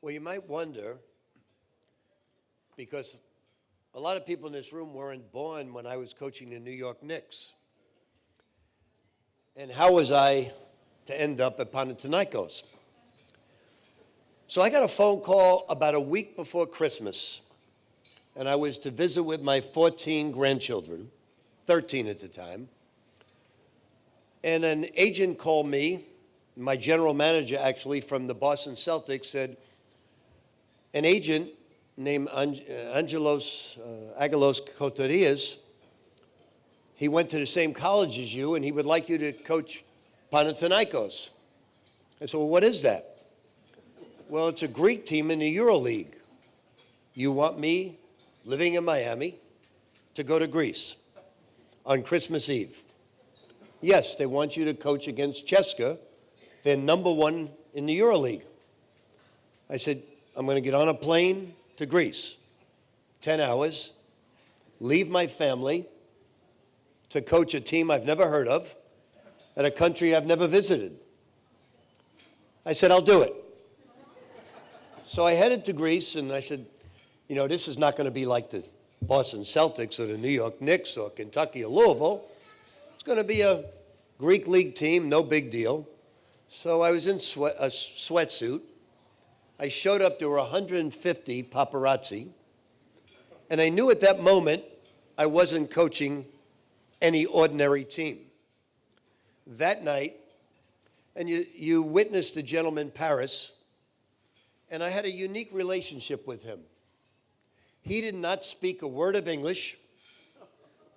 Well, you might wonder, because a lot of people in this room weren't born when I was coaching the New York Knicks. And how was I to end up at Panathinaikos? So I got a phone call about a week before Christmas, and I was to visit with my 14 grandchildren, 13 at the time. And an agent called me, my general manager actually from the Boston Celtics said, an agent named Angelos Couturiers, he went to the same college as you and he would like you to coach Panathinaikos. I said, well, what is that? Well, it's a Greek team in the EuroLeague. You want me, living in Miami, to go to Greece on Christmas Eve? Yes, they want you to coach against Cheska. They're number one in the EuroLeague. I said, I'm going to get on a plane to Greece, 10 hours, leave my family to coach a team I've never heard of at a country I've never visited. I said, I'll do it. So I headed to Greece, and I said, you know, this is not going to be like the Boston Celtics or the New York Knicks or Kentucky or Louisville. It's going to be a Greek league team, no big deal. So I was in a sweatsuit. I showed up, there were 150 paparazzi, and I knew at that moment I wasn't coaching any ordinary team. That night, and you witnessed the gentleman Paris, and I had a unique relationship with him. He did not speak a word of English.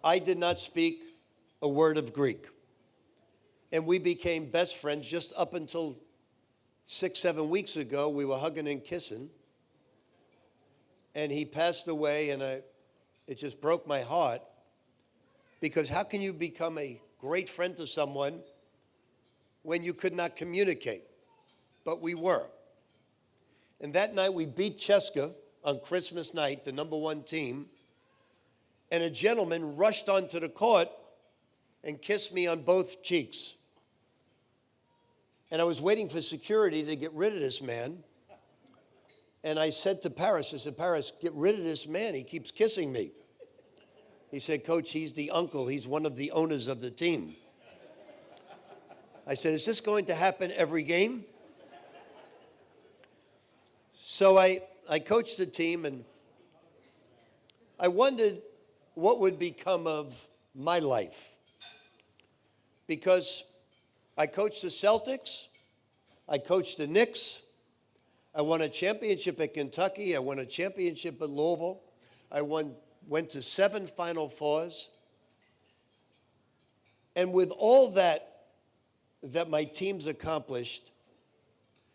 I did not speak a word of Greek. And we became best friends just up until 6-7 weeks ago. We were hugging and kissing. And he passed away, and it just broke my heart. Because how can you become a great friend to someone when you could not communicate? But we were. And that night we beat Cheska on Christmas night, the number one team. And a gentleman rushed onto the court and kissed me on both cheeks. And I was waiting for security to get rid of this man. And I said to Paris, Paris, get rid of this man. He keeps kissing me. He said, Coach, he's the uncle. He's one of the owners of the team. I said, is this going to happen every game? So I coached the team, and I wondered what would become of my life. Because I coached the Celtics, I coached the Knicks, I won a championship at Kentucky, I won a championship at Louisville, I went to 7 Final Fours. And with all that my teams accomplished,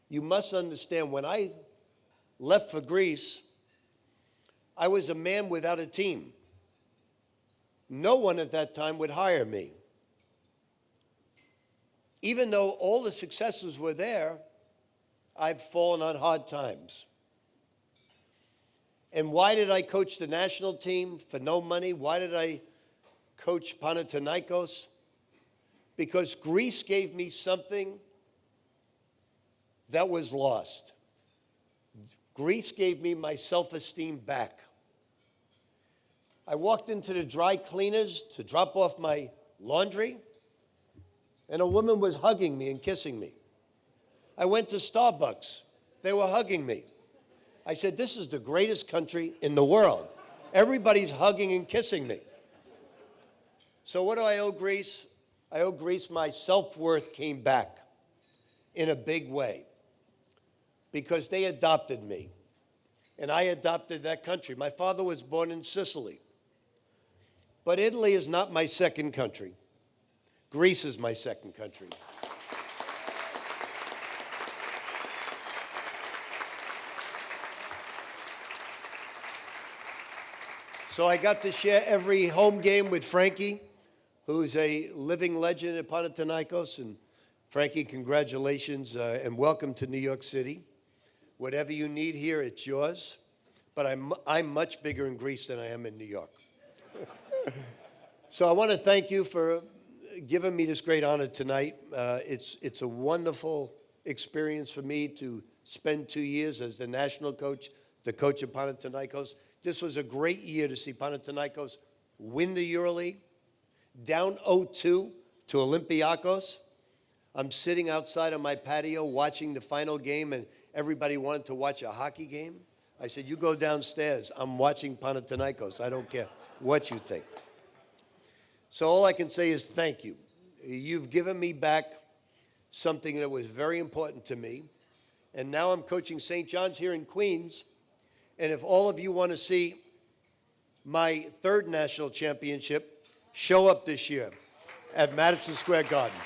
you must understand, when I left for Greece, I was a man without a team. No one at that time would hire me. Even though all the successes were there, I've fallen on hard times. And why did I coach the national team for no money? Why did I coach Panathinaikos? Because Greece gave me something that was lost. Greece gave me my self-esteem back. I walked into the dry cleaners to drop off my laundry, and a woman was hugging me and kissing me. I went to Starbucks. They were hugging me. I said, this is the greatest country in the world. Everybody's hugging and kissing me. So what do I owe Greece? I owe Greece my self-worth came back in a big way because they adopted me, and I adopted that country. My father was born in Sicily, but Italy is not my second country. Greece is my second country. So I got to share every home game with Frankie, who's a living legend at Panathinaikos. And Frankie, congratulations and welcome to New York City. Whatever you need here, it's yours. But I'm much bigger in Greece than I am in New York. So I want to thank you for giving me this great honor tonight. It's a wonderful experience for me to spend 2 years as the national coach, the coach of Panathinaikos. This was a great year to see Panathinaikos win the EuroLeague, down 0-2 to Olympiacos. I'm sitting outside on my patio watching the final game, and everybody wanted to watch a hockey game. I said, you go downstairs. I'm watching Panathinaikos. I don't care what you think. So all I can say is thank you. You've given me back something that was very important to me. And now I'm coaching St. John's here in Queens. And if all of you want to see my third national championship, show up this year at Madison Square Garden.